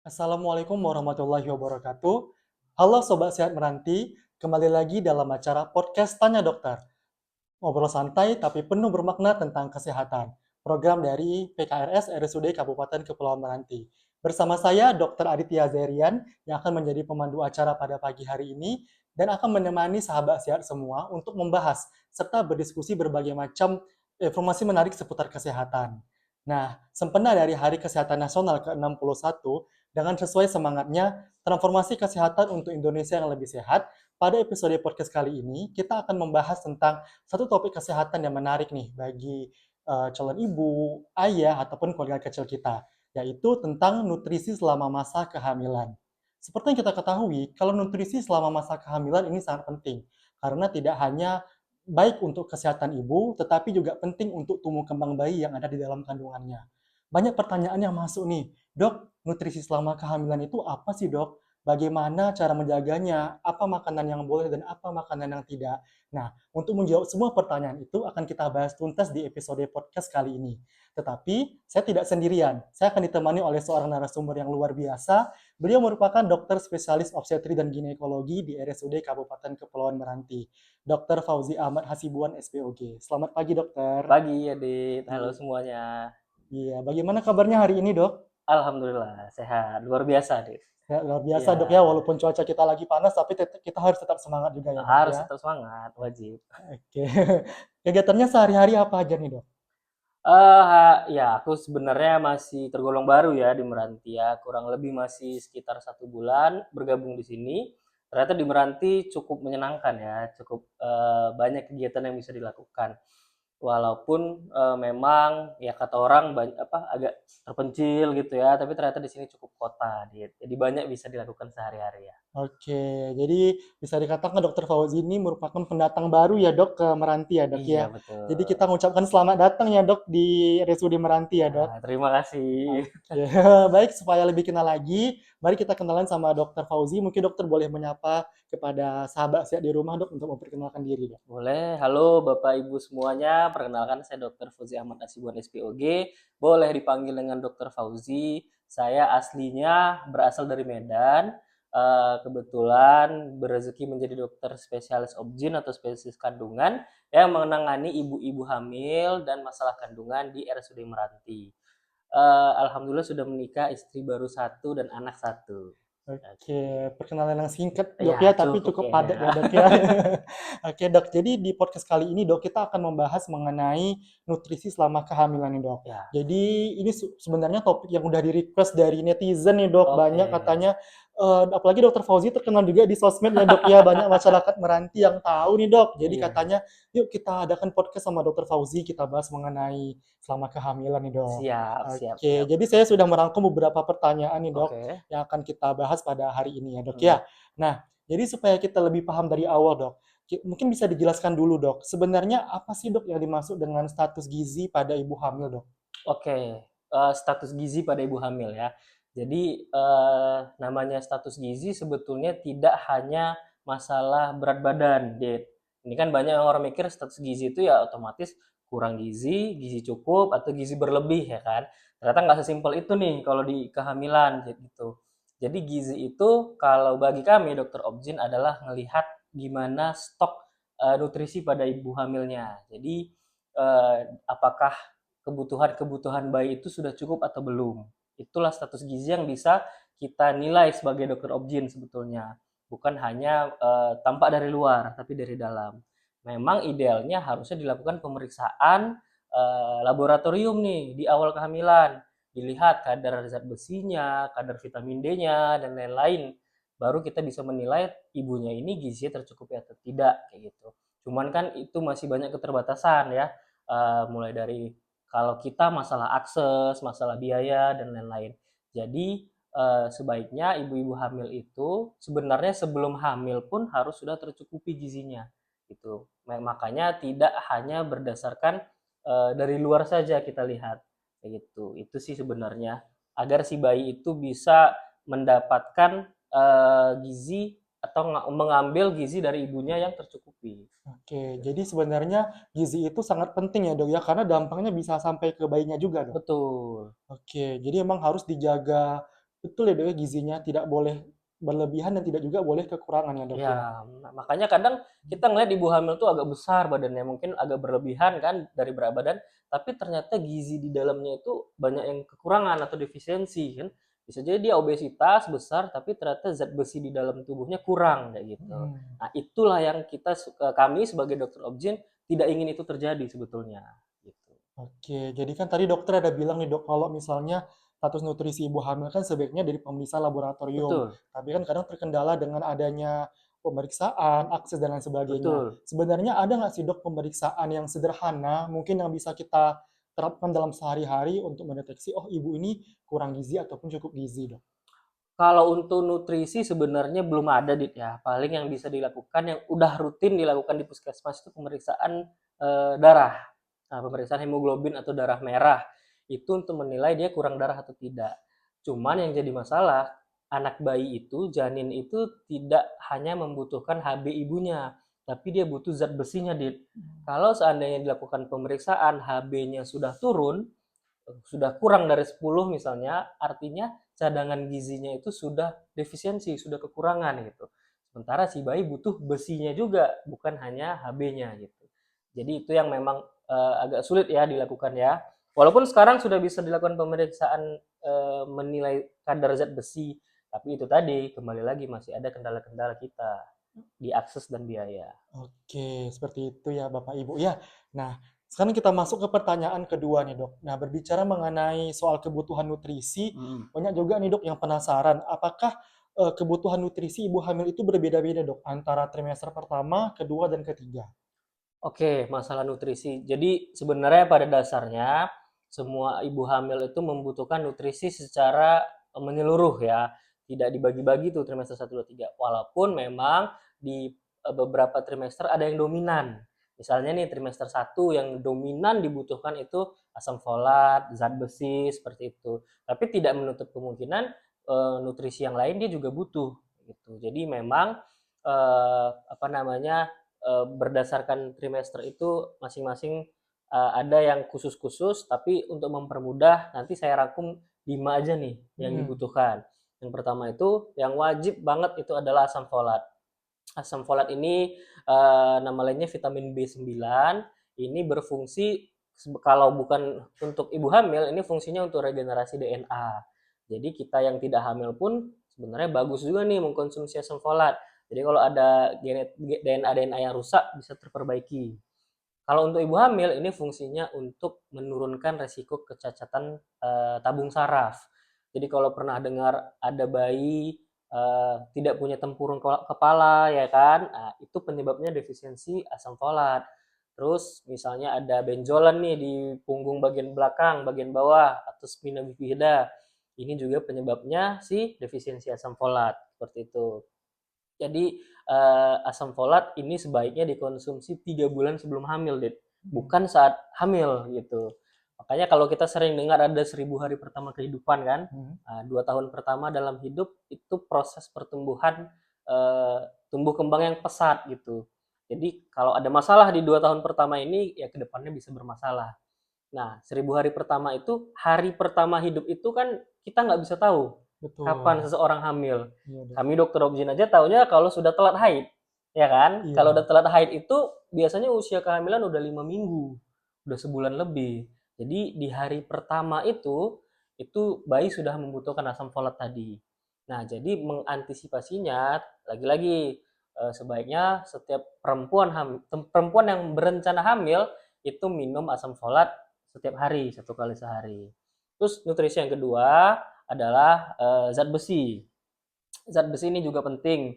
Assalamualaikum warahmatullahi wabarakatuh. Halo Sobat Sehat Meranti, kembali lagi dalam acara podcast Tanya Dokter. Ngobrol santai tapi penuh bermakna tentang kesehatan. Program dari PKRS RSUD Kabupaten Kepulauan Meranti. Bersama saya Dr. Aditya Zerian yang akan menjadi pemandu acara pada pagi hari ini dan akan menemani sahabat sehat semua untuk membahas serta berdiskusi berbagai macam informasi menarik seputar kesehatan. Nah, sempena dari Hari Kesehatan Nasional ke-61 dengan sesuai semangatnya transformasi kesehatan untuk Indonesia yang lebih sehat, pada episode podcast kali ini kita akan membahas tentang satu topik kesehatan yang menarik nih bagi calon ibu, ayah, ataupun keluarga kecil kita, yaitu tentang nutrisi selama masa kehamilan. Seperti yang kita ketahui, kalau nutrisi selama masa kehamilan ini sangat penting, karena tidak hanya baik untuk kesehatan ibu, tetapi juga penting untuk tumbuh kembang bayi yang ada di dalam kandungannya. Banyak pertanyaan yang masuk nih, dok, nutrisi selama kehamilan itu apa sih dok? Bagaimana cara menjaganya, apa makanan yang boleh dan apa makanan yang tidak. Nah, untuk menjawab semua pertanyaan itu akan kita bahas tuntas di episode podcast kali ini. Tetapi, saya tidak sendirian. Saya akan ditemani oleh seorang narasumber yang luar biasa. Beliau merupakan dokter spesialis obstetri dan ginekologi di RSUD Kabupaten Kepulauan Meranti. Dr. Fauzi Ahmad Hasibuan, SPOG. Selamat pagi, dokter. Pagi Adit, halo Iya, semuanya. iya. Bagaimana kabarnya hari ini, dok? Alhamdulillah sehat, luar biasa Adit. Ya, luar biasa Iya, dok ya, walaupun cuaca kita lagi panas, tapi kita harus tetap semangat juga ya dok harus ya. tetap semangat, wajib. Oke, kegiatannya sehari-hari apa aja nih dok? Ya aku sebenarnya masih tergolong baru ya di Meranti ya, kurang lebih masih sekitar 1 bulan bergabung di sini. Ternyata di Meranti cukup menyenangkan ya, cukup banyak kegiatan yang bisa dilakukan. Walaupun memang ya kata orang agak terpencil gitu ya, tapi ternyata di sini cukup kota, Dit. Jadi banyak bisa dilakukan sehari-hari ya. Oke, jadi bisa dikatakan dokter Fauzi ini merupakan pendatang baru ya dok ke Meranti ya dok Iya ya. Jadi betul. kita mengucapkan selamat datang ya dok di RSUD Meranti ya dok. Nah, terima kasih. Oke, baik supaya lebih kenal lagi, mari kita kenalan sama dokter Fauzi. Mungkin dokter boleh menyapa kepada sahabat sehat di rumah dok untuk memperkenalkan diri dok. Boleh. Halo Bapak Ibu semuanya, perkenalkan saya Dr. Fauzi Ahmad Asibuan SPOG. Boleh dipanggil dengan Dr. Fauzi. Saya aslinya berasal dari Medan. Kebetulan berrezeki menjadi dokter spesialis obgyn atau spesialis kandungan yang menangani ibu-ibu hamil dan masalah kandungan di RSUD Meranti. Alhamdulillah sudah menikah, istri baru satu dan anak satu. Oke, perkenalan yang singkat Ya dok ya, tapi cukup cukup kayaknya. padat ya dok ya. Oke dok, jadi di podcast kali ini dok kita akan membahas mengenai nutrisi selama kehamilan nih dok. Ya, Jadi ini sebenarnya topik yang udah di request dari netizen nih dok, oke. banyak katanya, apalagi dokter Fauzi terkenal juga di sosmed ya dok ya, banyak masyarakat Meranti yang tahu nih dok. Jadi Iya, katanya, yuk kita adakan podcast sama dokter Fauzi, kita bahas mengenai selama kehamilan nih dok. siap siap Oke, siap. jadi saya sudah merangkum beberapa pertanyaan nih dok Oke, yang akan kita bahas pada hari ini ya dok mhm, ya. Nah, jadi supaya kita lebih paham dari awal dok, mungkin bisa dijelaskan dulu dok, sebenarnya apa sih dok yang dimaksud dengan status gizi pada ibu hamil dok? oke, status gizi pada ibu hamil ya. Jadi, namanya status gizi sebetulnya tidak hanya masalah berat badan, Dit. Ini kan banyak orang mikir status gizi itu ya otomatis kurang gizi, gizi cukup, atau gizi berlebih ya kan. Ternyata nggak sesimpel itu nih kalau di kehamilan gitu. Jadi gizi itu kalau bagi kami dokter obgyn adalah ngelihat gimana stok, nutrisi pada ibu hamilnya. Jadi, apakah kebutuhan-kebutuhan bayi itu sudah cukup atau belum. Itulah status gizi yang bisa kita nilai sebagai dokter obgyn sebetulnya. Bukan hanya tampak dari luar, tapi dari dalam. Memang idealnya harusnya dilakukan pemeriksaan laboratorium nih di awal kehamilan. Dilihat kadar zat besinya, kadar vitamin D-nya, dan lain-lain. Baru kita bisa menilai ibunya ini gizinya tercukupi atau tidak, kayak gitu. Cuman kan itu masih banyak keterbatasan ya, mulai dari kalau kita masalah akses, masalah biaya, dan lain-lain. Jadi sebaiknya ibu-ibu hamil itu sebenarnya sebelum hamil pun harus sudah tercukupi gizinya gitu. Makanya tidak hanya berdasarkan dari luar saja kita lihat kayak gitu. Itu sih sebenarnya agar si bayi itu bisa mendapatkan gizi atau mengambil gizi dari ibunya yang tercukupi. Oke, jadi sebenarnya gizi itu sangat penting ya dok ya, karena dampaknya bisa sampai ke bayinya juga dok. Betul. Oke, jadi emang harus dijaga betul ya Dok, ya, gizinya tidak boleh berlebihan dan tidak juga boleh kekurangan ya Dok ya. Ya, makanya kadang kita ngeliat ibu hamil tuh agak besar badannya, mungkin agak berlebihan kan dari berat badan, tapi ternyata gizi di dalamnya itu banyak yang kekurangan atau defisiensi kan. Bisa jadi dia obesitas besar, tapi ternyata zat besi di dalam tubuhnya kurang kayak gitu. Hmm. Nah, itulah yang kami sebagai dokter objin tidak ingin itu terjadi sebetulnya. Gitu. Oke, jadi kan tadi dokter ada bilang nih Dok, kalau misalnya status nutrisi ibu hamil kan sebaiknya dari pemeriksaan laboratorium. Betul, Tapi kan kadang terkendala dengan adanya pemeriksaan, akses dan lain sebagainya. betul. Sebenarnya ada nggak sih Dok pemeriksaan yang sederhana, mungkin yang bisa kita terapkan dalam sehari-hari untuk mendeteksi, oh ibu ini kurang gizi ataupun cukup gizi Dok? Kalau untuk nutrisi sebenarnya belum ada, Dit, ya. Paling yang bisa dilakukan, yang udah rutin dilakukan di puskesmas itu pemeriksaan darah. Nah, pemeriksaan hemoglobin atau darah merah. Itu untuk menilai dia kurang darah atau tidak. Cuman yang jadi masalah, anak bayi itu, janin itu tidak hanya membutuhkan HB ibunya, tapi dia butuh zat besinya, Dit. Kalau seandainya dilakukan pemeriksaan, HB-nya sudah turun, sudah kurang dari 10 misalnya, artinya cadangan gizinya itu sudah defisiensi, sudah kekurangan gitu. Sementara si bayi butuh besinya juga, bukan hanya HB-nya gitu. Jadi itu yang memang agak sulit ya dilakukan ya. Walaupun sekarang sudah bisa dilakukan pemeriksaan menilai kadar zat besi, tapi itu tadi kembali lagi masih ada kendala-kendala kita di akses dan biaya. Oke, seperti itu ya Bapak Ibu ya. Nah, sekarang kita masuk ke pertanyaan kedua nih Dok. Nah, berbicara mengenai soal kebutuhan nutrisi, Hmm. banyak juga nih Dok yang penasaran, apakah kebutuhan nutrisi ibu hamil itu berbeda-beda Dok antara trimester pertama, kedua, dan ketiga? Oke, masalah nutrisi. Jadi sebenarnya pada dasarnya semua ibu hamil itu membutuhkan nutrisi secara menyeluruh ya. Tidak dibagi-bagi tuh trimester 1, 2, 3. Walaupun memang di beberapa trimester ada yang dominan. Misalnya nih trimester 1 yang dominan dibutuhkan itu asam folat, zat besi seperti itu. Tapi tidak menutup kemungkinan nutrisi yang lain dia juga butuh gitu. Jadi memang apa namanya berdasarkan trimester itu masing-masing ada yang khusus-khusus, tapi untuk mempermudah nanti saya rangkum 5 aja nih yang Hmm. dibutuhkan. Yang pertama itu yang wajib banget itu adalah asam folat. Asam folat ini nama lainnya vitamin B9. Ini berfungsi kalau bukan untuk ibu hamil, ini fungsinya untuk regenerasi DNA. Jadi kita yang tidak hamil pun sebenarnya bagus juga nih mengkonsumsi asam folat. Jadi kalau ada DNA yang rusak bisa terperbaiki. Kalau untuk ibu hamil ini fungsinya untuk menurunkan resiko kecacatan tabung saraf. Jadi kalau pernah dengar ada bayi tidak punya tempurung kepala ya kan, nah, itu penyebabnya defisiensi asam folat. Terus misalnya ada benjolan nih di punggung bagian belakang, bagian bawah atau spina bifida. Ini juga penyebabnya si defisiensi asam folat seperti itu. Jadi asam folat ini sebaiknya dikonsumsi 3 bulan sebelum hamil, Dit. Hmm. Bukan saat hamil gitu. Makanya kalau kita sering dengar ada 1000 hari pertama kehidupan kan, Hmm. 2 tahun pertama dalam hidup itu proses pertumbuhan tumbuh kembang yang pesat gitu. Jadi kalau ada masalah di 2 tahun pertama ini ya kedepannya bisa bermasalah. Nah, 1000 hari pertama itu hari pertama hidup itu kan kita nggak bisa tahu kapan Betul. seseorang hamil. Iya Dok. Kami dokter objin aja taunya kalau sudah telat haid, ya kan? Kalau udah Iya. telat haid itu biasanya usia kehamilan udah 5 minggu, udah sebulan lebih. Jadi di hari pertama itu bayi sudah membutuhkan asam folat tadi. Nah, jadi mengantisipasinya lagi-lagi sebaiknya setiap perempuan yang berencana hamil itu minum asam folat setiap hari, 1 kali sehari. Terus nutrisi yang kedua adalah zat besi. Zat besi ini juga penting,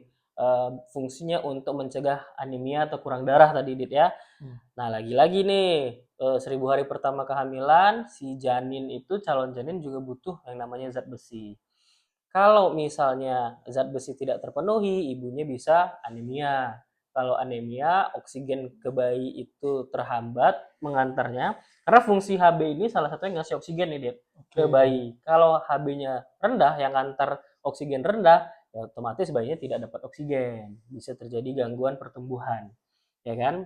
fungsinya untuk mencegah anemia atau kurang darah tadi Dit ya. Hmm. Nah lagi-lagi nih 1000 hari pertama kehamilan si janin itu calon janin juga butuh yang namanya zat besi. Kalau misalnya zat besi tidak terpenuhi, ibunya bisa anemia. Kalau anemia, oksigen ke bayi itu terhambat mengantarnya. Karena fungsi HB ini salah satunya ngasih oksigen nih, Dit, ke Oke. bayi. Kalau HB-nya rendah, yang antar oksigen rendah, ya otomatis bayinya tidak dapat oksigen. Bisa terjadi gangguan pertumbuhan, ya kan?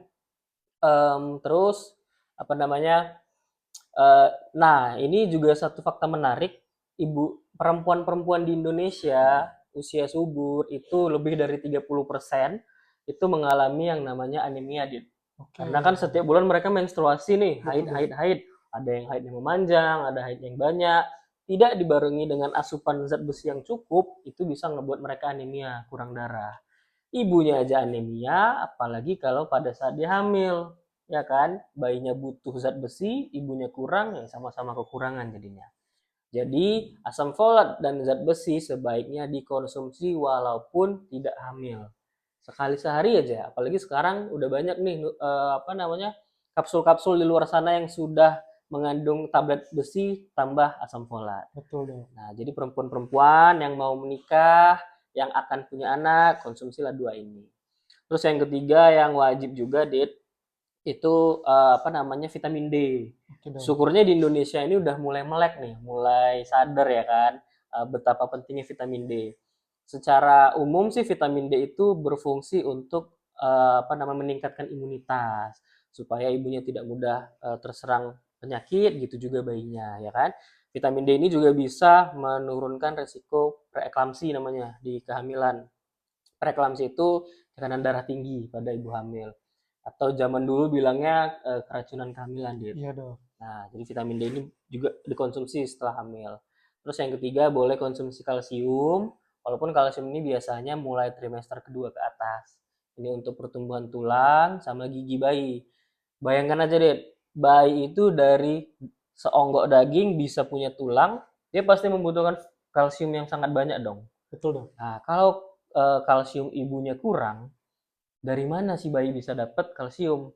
Terus apa namanya? Nah, ini juga satu fakta menarik. perempuan-perempuan di Indonesia usia subur itu lebih dari 30% itu mengalami yang namanya anemia, Dit. Oke, Karena kan setiap bulan mereka menstruasi nih, betul haid, dok. haid, haid. Ada yang haidnya memanjang, ada haid yang banyak. Tidak dibarengi dengan asupan zat besi yang cukup, itu bisa ngebuat mereka anemia, kurang darah. Ibunya aja anemia, apalagi kalau pada saat dia hamil. Ya kan, bayinya butuh zat besi, ibunya kurang, ya sama-sama kekurangan jadinya. Jadi, asam folat dan zat besi sebaiknya dikonsumsi walaupun tidak hamil. Sekali sehari aja, apalagi sekarang udah banyak nih kapsul-kapsul di luar sana yang sudah mengandung tablet besi tambah asam folat. Betul dok. Nah, jadi perempuan-perempuan yang mau menikah, yang akan punya anak, konsumsilah dua ini. Terus yang ketiga yang wajib juga, Dit, itu vitamin D. Oke dok. Syukurnya di Indonesia ini udah mulai melek nih, mulai sadar ya kan betapa pentingnya vitamin D. Secara umum sih vitamin D itu berfungsi untuk meningkatkan imunitas supaya ibunya tidak mudah terserang penyakit, gitu juga bayinya ya kan. Vitamin D ini juga bisa menurunkan resiko preeklamsi namanya di kehamilan. Preeklamsi itu tekanan darah tinggi pada ibu hamil. Atau zaman dulu bilangnya keracunan kehamilan, Dit. Iya dok. Nah, jadi vitamin D ini juga dikonsumsi setelah hamil. Terus yang ketiga boleh konsumsi kalsium, walaupun kalsium ini biasanya mulai trimester kedua ke atas. Ini untuk pertumbuhan tulang sama gigi bayi. Bayangkan aja deh, bayi itu dari seonggok daging bisa punya tulang, dia pasti membutuhkan kalsium yang sangat banyak dong. Betul dok. Nah, kalau kalsium ibunya kurang, dari mana si bayi bisa dapat kalsium?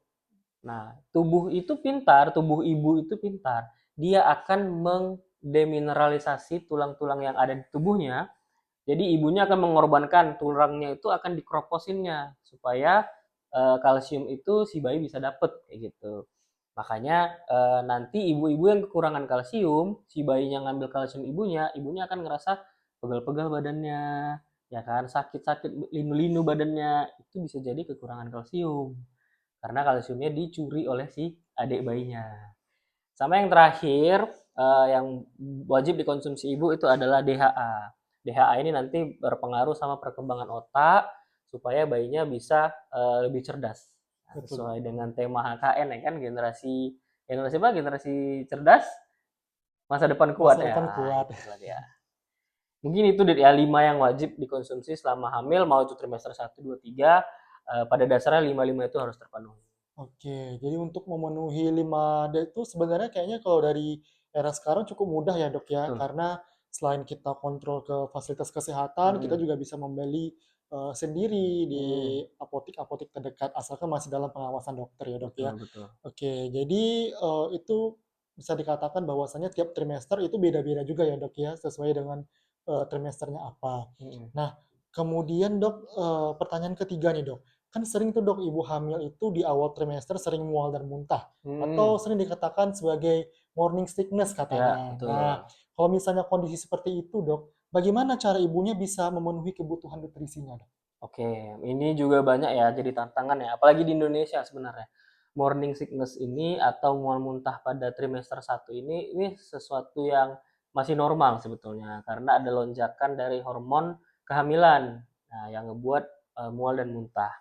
Nah, tubuh ibu itu pintar. Dia akan mendemineralisasi tulang-tulang yang ada di tubuhnya. Jadi ibunya akan mengorbankan tulangnya itu akan dikroposinnya supaya kalsium itu si bayi bisa dapat kayak gitu. Makanya nanti ibu-ibu yang kekurangan kalsium, si bayinya ngambil kalsium ibunya, ibunya akan ngerasa pegal-pegal badannya, ya kan, sakit-sakit linu-linu badannya, itu bisa jadi kekurangan kalsium. Karena kalsiumnya dicuri oleh si adik bayinya. Sama yang terakhir, yang wajib dikonsumsi ibu itu adalah DHA. DHA ini nanti berpengaruh sama perkembangan otak supaya bayinya bisa lebih cerdas. Nah, Betul dok. sesuai dengan tema HKN ya kan, generasi generasi apa? Generasi cerdas, masa depan kuat Masa ya. depan Nah, kuat. itulah dia. Mungkin itu ya 5 yang wajib dikonsumsi selama hamil, mau itu trimester 1, 2, 3, pada dasarnya 5-5 itu harus terpenuhi. Oke, jadi untuk memenuhi 5D itu sebenarnya kayaknya kalau dari era sekarang cukup mudah ya dok ya, Betul. karena selain kita kontrol ke fasilitas kesehatan, kita Hmm. juga bisa membeli sendiri di Hmm. apotek-apotek terdekat, asalkan masih dalam pengawasan dokter ya dok ya. Betul, betul. Oke, jadi itu bisa dikatakan bahwasannya tiap trimester itu beda-beda juga ya dok ya, sesuai dengan trimesternya apa. Hmm. Nah, kemudian dok, pertanyaan ketiga nih dok, kan sering tuh dok ibu hamil itu di awal trimester sering mual dan muntah atau Hmm. sering dikatakan sebagai morning sickness Ya, katanya. Nah, betul. kalau misalnya kondisi seperti itu dok, bagaimana cara ibunya bisa memenuhi kebutuhan nutrisinya dok? Oke, ini juga banyak ya jadi tantangan ya, apalagi di Indonesia sebenarnya. Morning sickness ini atau mual muntah pada trimester 1 ini sesuatu yang masih normal sebetulnya karena ada lonjakan dari hormon kehamilan. Nah, yang ngebuat mual dan muntah.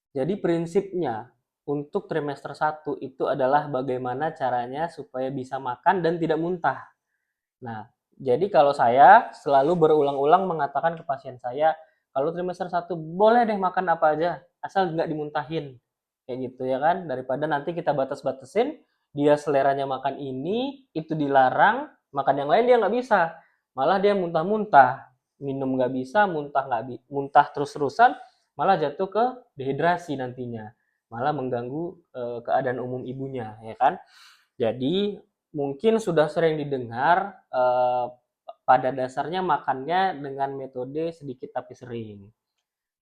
Jadi prinsipnya untuk trimester 1 itu adalah bagaimana caranya supaya bisa makan dan tidak muntah. Nah, jadi kalau saya selalu berulang-ulang mengatakan ke pasien saya, kalau trimester 1 boleh deh makan apa aja, asal nggak dimuntahin. Kayak gitu ya kan, daripada nanti kita batas-batasin, dia seleranya makan ini, itu dilarang, makan yang lain dia nggak bisa. Malah dia muntah-muntah, minum nggak bisa, muntah terus-terusan, malah jatuh ke dehidrasi nantinya. Malah mengganggu keadaan umum ibunya, ya kan. Jadi mungkin sudah sering didengar pada dasarnya makannya dengan metode sedikit tapi sering.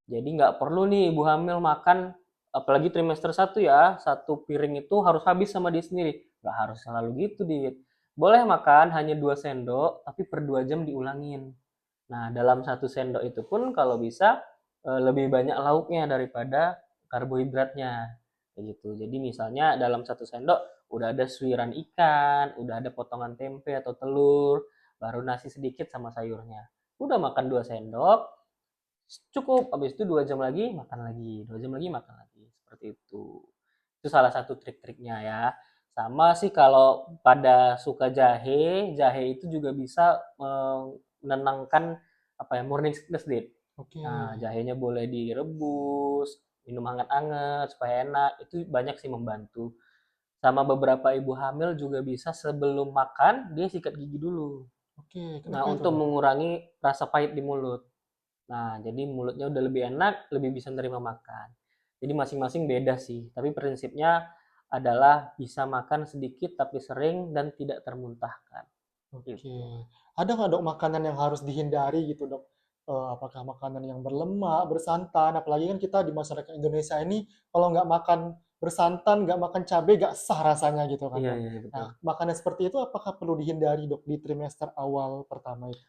Jadi nggak perlu nih ibu hamil makan, apalagi trimester 1 ya, satu piring itu harus habis sama dia sendiri. Nggak harus selalu gitu, Dit. Boleh makan hanya 2 sendok, tapi per 2 jam diulangin. Nah, dalam satu sendok itu pun kalau bisa lebih banyak lauknya daripada karbohidratnya. Kayak gitu. Jadi misalnya dalam satu sendok udah ada suiran ikan, udah ada potongan tempe atau telur, baru nasi sedikit sama sayurnya. Udah makan 2 sendok, cukup, habis itu 2 jam lagi makan lagi, 2 jam lagi makan lagi, seperti itu. Itu salah satu trik-triknya ya. Sama sih kalau pada suka jahe, jahe itu juga bisa menenangkan apa ya, morning sickness, Dit. Oke. Nah, jahenya boleh direbus, minum hangat-hangat supaya enak, itu banyak sih membantu. Sama beberapa ibu hamil juga bisa sebelum makan dia sikat gigi dulu. Oke, Nah, kenapa itu, untuk Dok? mengurangi rasa pahit di mulut. Nah, jadi mulutnya udah lebih enak, lebih bisa menerima makan. Jadi masing-masing beda sih, tapi prinsipnya adalah bisa makan sedikit tapi sering dan tidak termuntahkan. Oke. Gitu. Ada nggak, Dok, makanan yang harus dihindari gitu, Dok? Apakah makanan yang berlemak, bersantan, apalagi kan kita di masyarakat Indonesia ini kalau nggak makan bersantan, nggak makan cabai, nggak sah rasanya gitu kan, Iya, Dok. iya, betul. Nah, makanan seperti itu apakah perlu dihindari, Dok, di trimester awal pertama itu?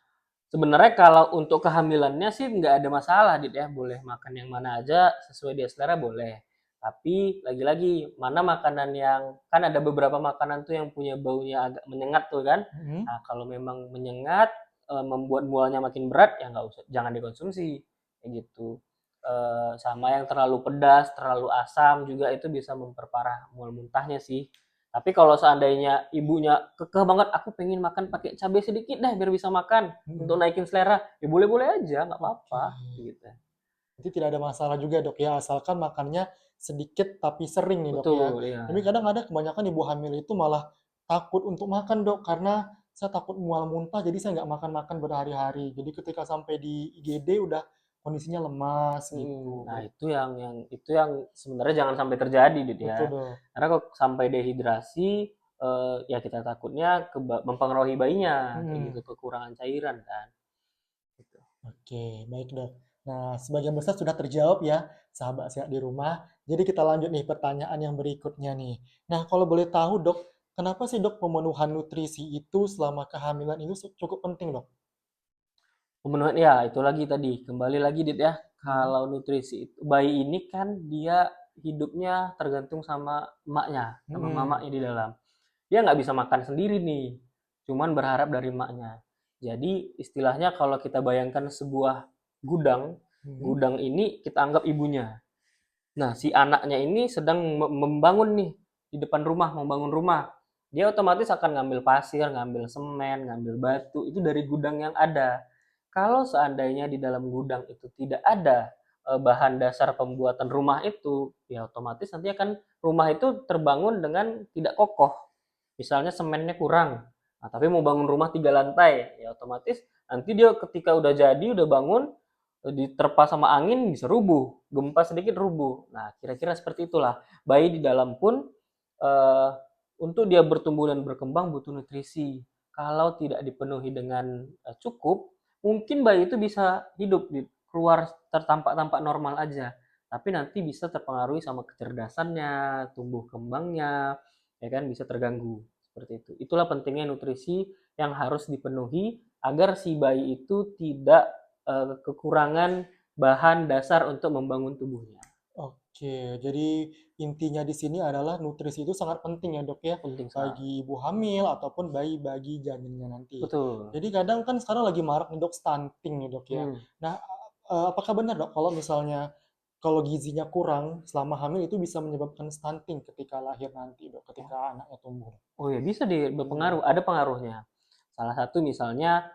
Sebenarnya kalau untuk kehamilannya sih nggak ada masalah, Dit ya. Boleh makan yang mana aja sesuai dia selera boleh. Tapi lagi-lagi mana makanan yang kan ada beberapa makanan tuh yang punya baunya agak menyengat tuh kan. Mhm. Nah, kalau memang menyengat membuat mualnya makin berat ya nggak usah, jangan dikonsumsi kayak gitu. Sama yang terlalu pedas, terlalu asam juga itu bisa memperparah mual muntahnya sih. Tapi kalau seandainya ibunya kekeh banget, aku pengen makan pakai cabai sedikit deh biar bisa makan untuk Mhm. naikin selera, ya boleh-boleh aja, nggak Oke. apa-apa, gitu. Jadi tidak ada masalah juga, Dok, ya, asalkan makannya sedikit tapi sering nih, Dok, ya. Betul, Tapi iya. kadang ada kebanyakan ibu hamil itu malah takut untuk makan, Dok, karena saya takut mual muntah, jadi saya nggak makan-makan berhari-hari. Jadi ketika sampai di IGD udah kondisinya lemas Mhm. gitu. Nah, itu yang sebenarnya jangan sampai terjadi, Dit, Betul, ya. Dok. Karena kalau sampai dehidrasi, ya kita takutnya mempengaruhi bayinya, kayak gitu, Mhm. kekurangan cairan kan, gitu. Oke, baik, Dok. Nah, sebagian besar sudah terjawab ya, sahabat sehat di rumah. Jadi kita lanjut nih pertanyaan yang berikutnya nih. Nah, kalau boleh tahu, Dok, kenapa sih, Dok, pemenuhan nutrisi itu selama kehamilan itu cukup penting, Dok? Pemenuhan ya itu lagi tadi, kembali lagi Dit ya, Mhm. kalau nutrisi itu bayi ini kan dia hidupnya tergantung sama emaknya, sama Mhm. mamanya di dalam. Dia nggak bisa makan sendiri nih, cuman berharap dari emaknya. Jadi istilahnya kalau kita bayangkan sebuah gudang, Mhm. gudang ini kita anggap ibunya. Nah, si anaknya ini sedang membangun nih di depan rumah, membangun rumah. Dia otomatis akan ngambil pasir, ngambil semen, ngambil batu, itu dari gudang yang ada. Kalau seandainya di dalam gudang itu tidak ada bahan dasar pembuatan rumah itu, ya otomatis nanti akan rumah itu terbangun dengan tidak kokoh. Misalnya semennya kurang, nah, tapi mau bangun rumah 3 lantai, ya otomatis nanti dia ketika udah jadi, udah bangun, diterpa sama angin bisa rubuh, gempa sedikit rubuh. Nah, kira-kira seperti itulah. Bayi di dalam pun eh, untuk dia bertumbuh dan berkembang butuh nutrisi. Kalau tidak dipenuhi dengan cukup, mungkin bayi itu bisa hidup keluar tertampak-tampak normal aja. Tapi nanti bisa terpengaruhi sama kecerdasannya, tumbuh kembangnya, ya kan bisa terganggu seperti itu. Itulah pentingnya nutrisi yang harus dipenuhi agar si bayi itu tidak kekurangan bahan dasar untuk membangun tubuhnya. Oke, jadi intinya di sini adalah nutrisi itu sangat penting ya, Dok, ya, Penting sekali. bagi ibu hamil ataupun bayi bagi janinnya nanti. Betul. Jadi kadang kan sekarang lagi marak nih, Dok, stunting nih, Dok, ya. Hmm. Nah, apakah benar, Dok, kalau misalnya kalau gizinya kurang selama hamil itu bisa menyebabkan stunting ketika lahir nanti, Dok, Oh, ketika anaknya tumbuh? oh ya bisa Iya. berpengaruh, ada pengaruhnya. Salah satu misalnya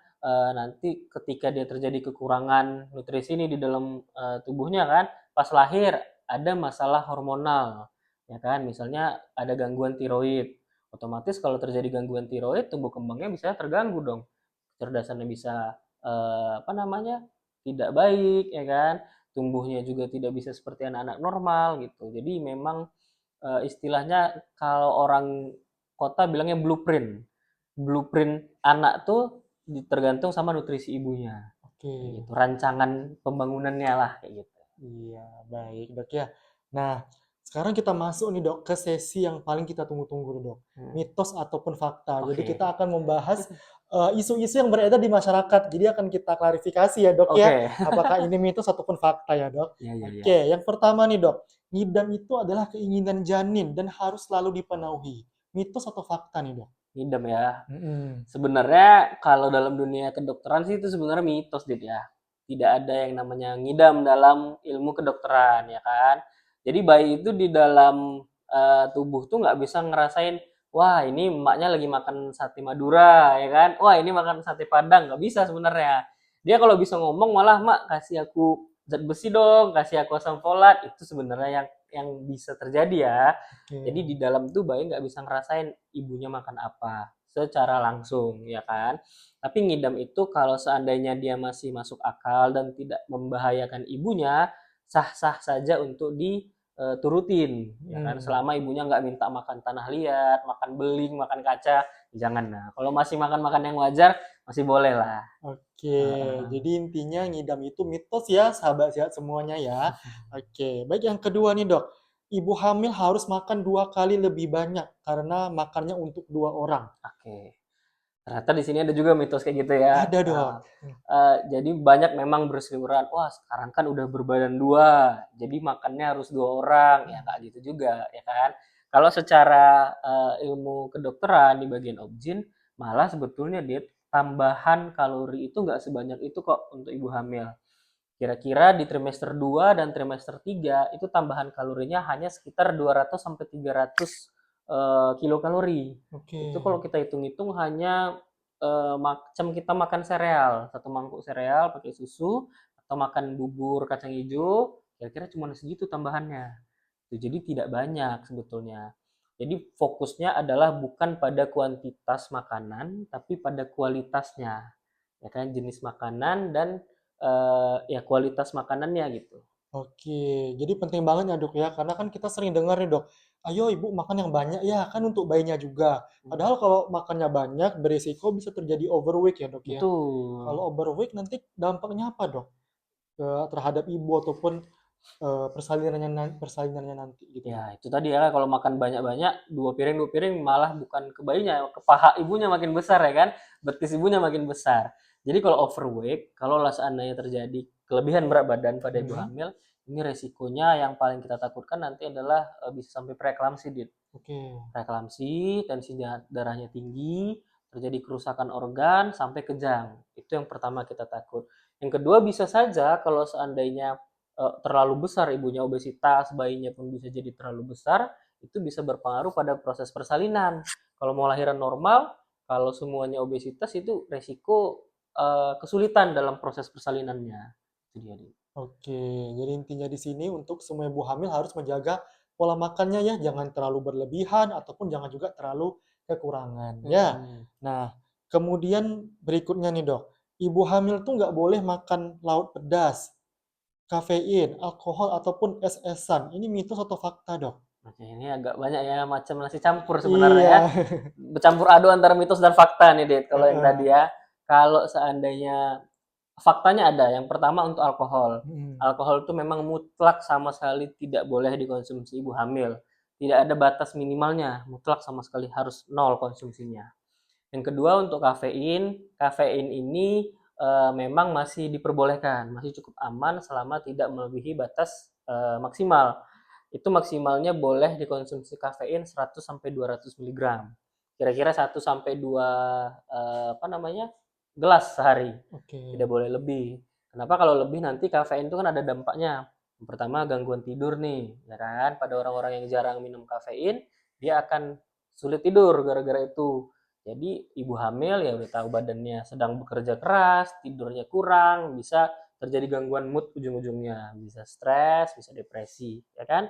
nanti ketika dia terjadi kekurangan nutrisi ini di dalam tubuhnya kan, pas lahir ada masalah hormonal, ya kan, misalnya ada gangguan tiroid. Otomatis kalau terjadi gangguan tiroid, tumbuh kembangnya bisa terganggu dong. Kecerdasannya bisa apa namanya tidak baik, ya kan. Tumbuhnya juga tidak bisa seperti anak-anak normal gitu. Jadi memang istilahnya kalau orang kota bilangnya blueprint. Blueprint anak tuh tergantung sama nutrisi ibunya. Oke. Kayak gitu. Rancangan pembangunannya lah kayak gitu. Iya, baik, Dok, ya. Nah, sekarang kita masuk nih, Dok, ke sesi yang paling kita tunggu-tunggu nih, Dok, Hmm. mitos ataupun fakta. Jadi Oke. kita akan membahas, isu-isu yang beredar di masyarakat. Jadi akan kita klarifikasi ya, Dok, ya, Oke. apakah ini mitos ataupun fakta ya, Dok. Ya, ya, ya. Oke, yang pertama nih, Dok, ngidam itu adalah keinginan janin dan harus selalu dipenuhi. Mitos atau fakta nih, Dok? ngidam ya. Mm-mm. Sebenarnya kalau dalam dunia kedokteran sih itu sebenarnya mitos, Dit ya. Tidak ada yang namanya ngidam dalam ilmu kedokteran, ya kan. Jadi bayi itu di dalam tubuh tuh nggak bisa ngerasain, wah ini emaknya lagi makan sate Madura, ya kan. Wah ini makan sate Padang, nggak bisa sebenarnya. Dia kalau bisa ngomong malah, mak kasih aku zat besi dong, kasih aku asam folat, itu sebenarnya yang bisa terjadi ya. Oke. Jadi di dalam tuh bayi nggak bisa ngerasain ibunya makan apa secara langsung, ya kan. Tapi ngidam itu kalau seandainya dia masih masuk akal dan tidak membahayakan ibunya, sah-sah saja untuk diturutin, ya kan. Hmm. Selama ibunya nggak minta makan tanah liat, makan beling, makan kaca, jangan. Nah, kalau masih makan-makan yang wajar, masih boleh lah. Oke, jadi intinya ngidam itu mitos ya, sahabat sehat semuanya ya. Oke, baik yang kedua nih dok, ibu hamil harus makan 2 kali lebih banyak karena makannya untuk 2 orang. Oke. Ternyata di sini ada juga mitos kayak gitu ya. Ada dok. Jadi banyak memang berseliweran, wah sekarang kan udah berbadan dua, jadi makannya harus 2 orang, ya nggak gitu juga, ya kan. Kalau secara ilmu kedokteran di bagian obgyn, malah sebetulnya Dit, tambahan kalori itu nggak sebanyak itu kok untuk ibu hamil. Kira-kira di trimester 2 dan trimester 3 itu tambahan kalorinya hanya sekitar 200 sampai 300 kilokalori. Oke, Itu kalau kita hitung-hitung hanya macam kita makan sereal, satu mangkuk sereal pakai susu atau makan bubur kacang hijau, kira-kira cuma segitu tambahannya. Jadi tidak banyak sebetulnya. Jadi fokusnya adalah bukan pada kuantitas makanan, tapi pada kualitasnya. Ya kan, jenis makanan dan ya kualitas makanannya gitu. oke. Jadi penting banget ya dok ya, karena kan kita sering dengar nih dok, ayo ibu makan yang banyak ya, kan untuk bayinya juga. Padahal kalau makannya banyak, berisiko bisa terjadi overweight ya dok ya. Kalau Betul. overweight nanti dampaknya apa dok? Terhadap ibu ataupun persalinannya nanti gitu dok. Ya, itu tadi ya kalau makan banyak-banyak, dua piring malah bukan ke bayinya, ke paha ibunya makin besar ya kan, betis ibunya makin besar. Jadi kalau overweight, kalau seandainya terjadi kelebihan berat badan pada ibu Mhm. hamil, ini resikonya yang paling kita takutkan nanti adalah bisa sampai preeklamsi, Dit. Oke. Preeklamsi, tensi darahnya tinggi, terjadi kerusakan organ sampai kejang. Itu yang pertama kita takut. Yang kedua bisa saja kalau seandainya terlalu besar ibunya, obesitas, bayinya pun bisa jadi terlalu besar, itu bisa berpengaruh pada proses persalinan. Kalau mau lahiran normal, kalau semuanya obesitas itu resiko kesulitan dalam proses persalinannya. Itu dia. Oke, jadi intinya di sini untuk semua ibu hamil harus menjaga pola makannya ya, jangan terlalu berlebihan ataupun jangan juga terlalu kekurangan ya. Mm-mm. Nah, kemudian berikutnya nih dok, ibu hamil tuh nggak boleh makan lauk pedas, kafein, alkohol ataupun es-esan. Ini mitos atau fakta dok? Oke, ini agak banyak ya macam nasi campur sebenarnya Iya. ya. Bercampur aduk antara mitos dan fakta nih, Dit. Kalau yang Heeh. tadi ya, kalau seandainya faktanya ada. Yang pertama untuk alkohol. Mhm. Alkohol itu memang mutlak sama sekali tidak boleh dikonsumsi ibu hamil. Tidak ada batas minimalnya, mutlak sama sekali harus nol konsumsinya. Yang kedua untuk kafein, kafein ini memang masih diperbolehkan, masih cukup aman selama tidak melebihi batas maksimal. Itu maksimalnya boleh dikonsumsi kafein 100 sampai 200 mg. Kira-kira 1 sampai 2 apa namanya? Gelas sehari. Oke. Tidak boleh lebih. Kenapa kalau lebih nanti kafein itu kan ada dampaknya. Yang pertama gangguan tidur nih, ya kan? Pada orang-orang yang jarang minum kafein, dia akan sulit tidur gara-gara itu. Jadi ibu hamil ya udah tahu badannya sedang bekerja keras, tidurnya kurang, bisa terjadi gangguan mood ujung-ujungnya, bisa stres, bisa depresi, ya kan?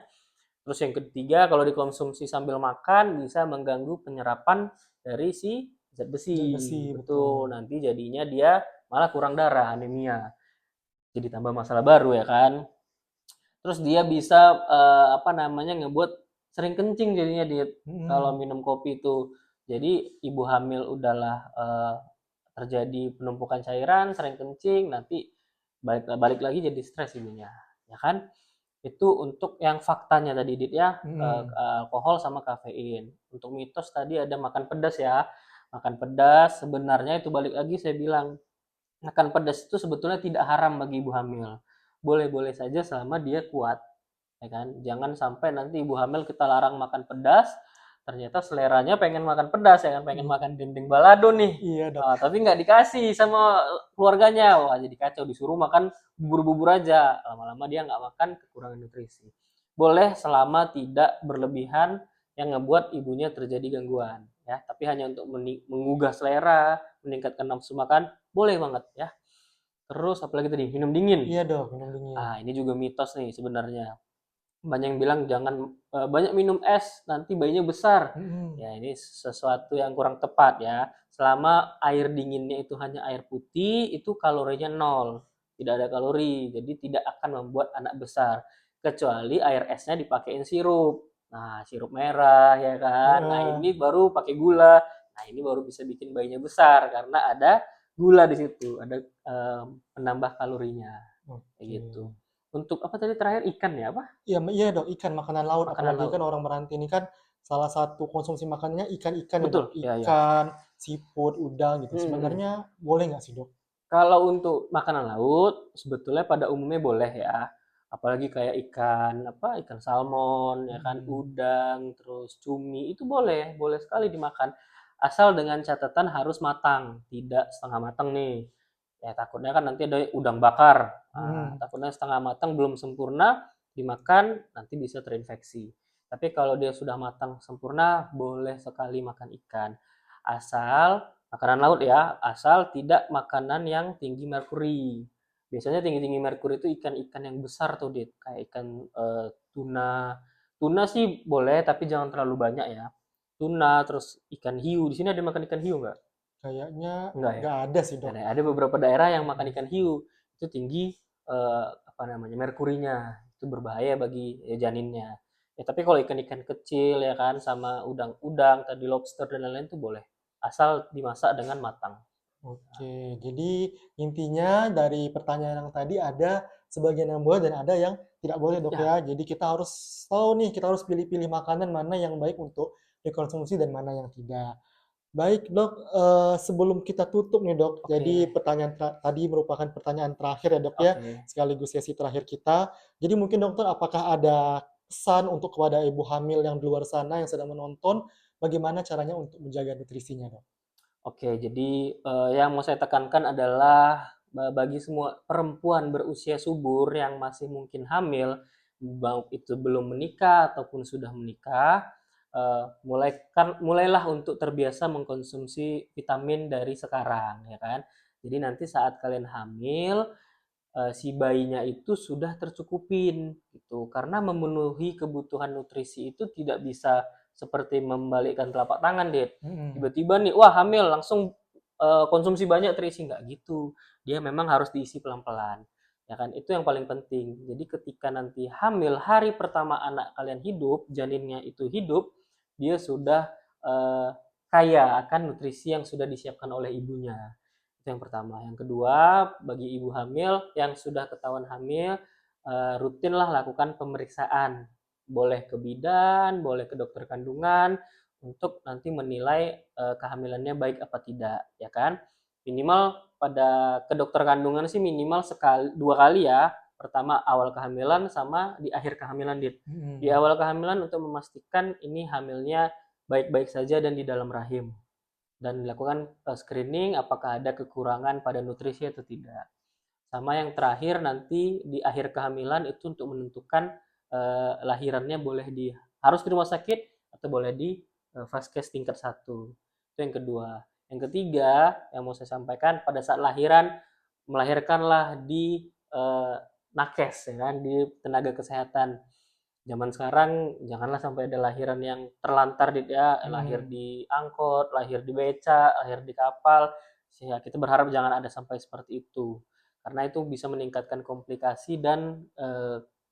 Terus yang ketiga, kalau dikonsumsi sambil makan bisa mengganggu penyerapan dari si zat Zat besi. besi, betul. Betul, nanti jadinya dia malah kurang darah, anemia. Jadi tambah masalah baru ya kan. Terus dia bisa apa namanya ngebuat sering kencing jadinya dia kalau Mhm. minum kopi itu. Jadi ibu hamil udahlah terjadi penumpukan cairan, sering kencing, nanti balik balik lagi jadi stres ibunya, ya kan? Itu untuk yang faktanya tadi Dit ya, Mhm. alkohol sama kafein. Untuk mitos tadi ada makan pedas ya. Makan pedas sebenarnya itu balik lagi saya bilang, makan pedas itu sebetulnya tidak haram bagi ibu hamil. Boleh-boleh saja selama dia kuat, ya kan. Jangan sampai nanti ibu hamil kita larang makan pedas, ternyata seleranya pengen makan pedas ya kan, pengen makan dendeng balado nih. Iya dok. Tapi nggak dikasih sama keluarganya. Wah, jadi kacau, disuruh makan bubur-bubur aja. Lama-lama dia nggak makan, kekurangan nutrisi. Boleh selama tidak berlebihan yang ngebuat ibunya terjadi gangguan ya, tapi hanya untuk menggugah selera, meningkatkan nafsu makan, boleh banget ya. Terus apalagi tadi, minum dingin. Iya dok, minum dingin. Ini juga mitos nih sebenarnya. Banyak yang bilang jangan banyak minum es, nanti bayinya besar. Mm-mm. Ya, ini sesuatu yang kurang tepat ya. Selama air dinginnya itu hanya air putih, itu kalorinya nol, tidak ada kalori, jadi tidak akan membuat anak besar. Kecuali air esnya dipakein sirup. Nah, sirup merah ya kan. Nah, Heeh. ini baru pakai gula. Nah, ini baru bisa bikin bayinya besar karena ada gula di situ, ada penambah kalorinya kayak Oke. gitu. Untuk apa tadi terakhir, ikan ya apa? Iya, iya dok, ikan, makanan laut. Makanan Apalagi laut. kan orang Meranti ini kan salah satu konsumsi makannya ikan-ikan ya dok. Betul, ya ya. Ikan, seafood, udang gitu. Mm-mm. Sebenarnya boleh nggak sih dok? Kalau untuk makanan laut sebetulnya pada umumnya boleh ya. Apalagi kayak ikan apa, ikan salmon ya kan, Mm. udang, terus cumi itu boleh, boleh sekali dimakan. Asal dengan catatan harus matang, tidak setengah matang nih. Ya takutnya kan nanti ada udang bakar. Mm. Takutnya setengah matang belum sempurna dimakan nanti bisa terinfeksi. Tapi kalau dia sudah matang sempurna boleh sekali makan ikan. Asal makanan laut ya, asal tidak makanan yang tinggi merkuri. Biasanya tinggi-tinggi merkuri itu ikan-ikan yang besar tuh, Dit. Kayak ikan tuna. Tuna sih boleh, tapi jangan terlalu banyak ya. Tuna, terus ikan hiu. Di sini ada makan ikan hiu nggak? Kayaknya Enggak ya? nggak ada sih dok. Ada beberapa daerah yang makan Mm. ikan hiu. Itu tinggi apa namanya merkurinya. Itu berbahaya bagi janinnya. Ya, tapi kalau ikan-ikan kecil ya kan sama udang-udang, tadi lobster dan lain-lain itu boleh. Asal dimasak dengan matang. Oke, jadi intinya dari pertanyaan yang tadi ada sebagian yang boleh dan ada yang tidak boleh dok Ya, ya. Jadi kita harus tahu nih, kita harus pilih-pilih makanan mana yang baik untuk dikonsumsi dan mana yang tidak. Baik dok, sebelum kita tutup nih dok, jadi oke. pertanyaan tadi merupakan pertanyaan terakhir ya dok ya, Oke. sekaligus sesi terakhir kita. Jadi mungkin dokter, apakah ada pesan untuk kepada ibu hamil yang di luar sana yang sedang menonton, bagaimana caranya untuk menjaga nutrisinya dok? Oke, jadi yang mau saya tekankan adalah bagi semua perempuan berusia subur yang masih mungkin hamil, baik itu belum menikah ataupun sudah menikah, mulailah untuk terbiasa mengkonsumsi vitamin dari sekarang, ya kan. Jadi nanti saat kalian hamil, si bayinya itu sudah tercukupin gitu. Karena memenuhi kebutuhan nutrisi itu tidak bisa seperti membalikkan telapak tangan, Dit. Mhm. Tiba-tiba nih, wah hamil langsung konsumsi banyak terisi nggak gitu. Dia memang harus diisi pelan-pelan. Ya kan, itu yang paling penting. Jadi ketika nanti hamil hari pertama anak kalian hidup, janinnya itu hidup, dia sudah eh, kaya akan nutrisi yang sudah disiapkan oleh ibunya. Itu yang pertama. Yang kedua, bagi ibu hamil yang sudah ketahuan hamil, rutinlah lakukan pemeriksaan. Boleh ke bidan, boleh ke dokter kandungan untuk nanti menilai kehamilannya baik apa tidak, ya kan? Minimal pada ke dokter kandungan sih minimal sekali, 2 kali ya. Pertama awal kehamilan sama di akhir kehamilan, Dit. Di Mhm. awal kehamilan untuk memastikan ini hamilnya baik-baik saja dan di dalam rahim dan dilakukan screening apakah ada kekurangan pada nutrisi atau tidak. Sama yang terakhir nanti di akhir kehamilan itu untuk menentukan lahirannya boleh harus di rumah sakit atau boleh di vaskes tingkat 1. Itu yang kedua. Yang ketiga yang mau saya sampaikan pada saat lahiran melahirkanlah di nakes ya kan di tenaga kesehatan. Zaman sekarang janganlah sampai ada lahiran yang terlantar ya, lahir Mhm. di angkot, lahir di beca, lahir di kapal. Ya, kita berharap jangan ada sampai seperti itu. Karena itu bisa meningkatkan komplikasi dan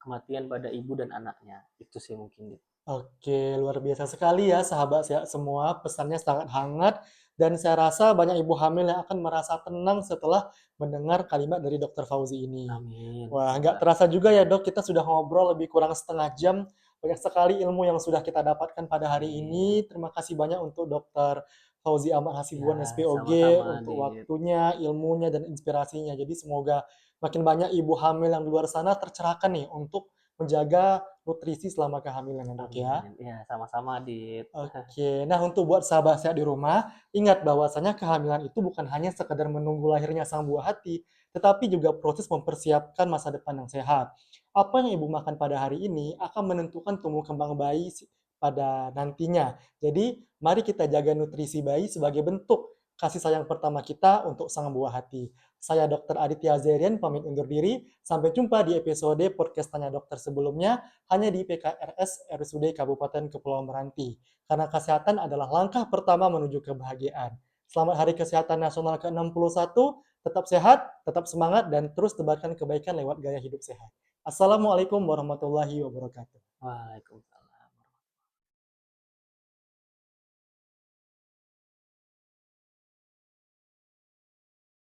kematian pada ibu dan anaknya. Itu sih mungkin. Oke, luar biasa sekali ya sahabat sehat semua, pesannya sangat hangat dan saya rasa banyak ibu hamil yang akan merasa tenang setelah mendengar kalimat dari Dokter Fauzi ini. Amin. Wah, nggak Semoga. terasa juga ya Dok, kita sudah ngobrol lebih kurang setengah jam. Banyak sekali ilmu yang sudah kita dapatkan pada hari Amin. ini. Terima kasih banyak untuk Dokter Fauzi Ahmad Ya, Hasibuan SPOG sama-sama, untuk Dit. waktunya, ilmunya, dan inspirasinya. Jadi semoga makin banyak ibu hamil yang di luar sana tercerahkan nih untuk menjaga nutrisi selama kehamilan ya dok ya. Amin. Ya, sama-sama Dit. Oke, nah untuk buat sahabat sehat di rumah, ingat bahwasanya kehamilan itu bukan hanya sekedar menunggu lahirnya sang buah hati, tetapi juga proses mempersiapkan masa depan yang sehat. Apa yang ibu makan pada hari ini akan menentukan tumbuh kembang bayi pada nantinya. Jadi, mari kita jaga nutrisi bayi sebagai bentuk kasih sayang pertama kita untuk sang buah hati. Saya Dr. Aditya Zerian pamit undur diri. Sampai jumpa di episode podcast Tanya Dokter sebelumnya hanya di PKRS RSUD Kabupaten Kepulauan Meranti. Karena kesehatan adalah langkah pertama menuju kebahagiaan. Selamat Hari Kesehatan Nasional ke-61, tetap sehat, tetap semangat, dan terus tebarkan kebaikan lewat gaya hidup sehat. Assalamualaikum warahmatullahi wabarakatuh. Waalaikumsalam.